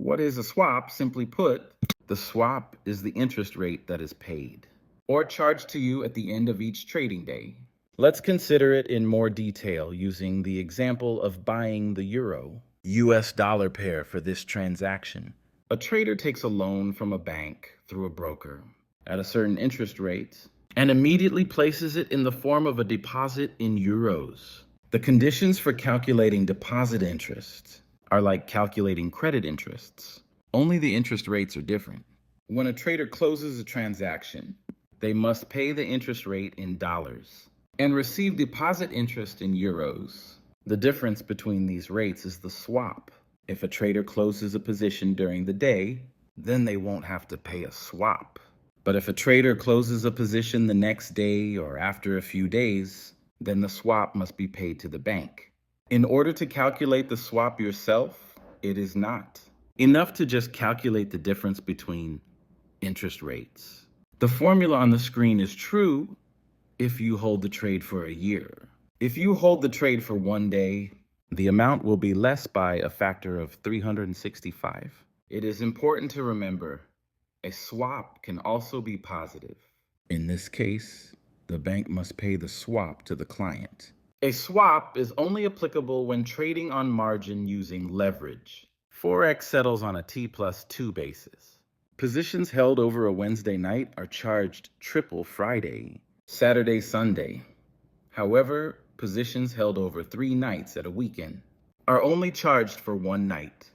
What is a swap? Simply put, the swap is the interest rate that is paid or charged to you at the end of each trading day. Let's consider it in more detail using the example of buying the euro US dollar pair for this transaction. A trader takes a loan from a bank through a broker at a certain interest rate and immediately places it in the form of a deposit in euros. The conditions for calculating deposit interest are like calculating credit interests. Only the interest rates are different. When a trader closes a transaction, they must pay the interest rate in dollars and receive deposit interest in euros. The difference between these rates is the swap. If a trader closes a position during the day, then they won't have to pay a swap. But if a trader closes a position the next day or after a few days, then the swap must be paid to the bank. In order to calculate the swap yourself, it is not enough to just calculate the difference between interest rates. The formula on the screen is true if you hold the trade for a year. If you hold the trade for 1 day, the amount will be less by a factor of 365. It is important to remember, a swap can also be positive. In this case, the bank must pay the swap to the client. A swap is only applicable when trading on margin using leverage. Forex settles on a T+2 basis. Positions held over a Wednesday night are charged triple Friday, Saturday, Sunday. However, positions held over 3 nights at a weekend are only charged for 1 night.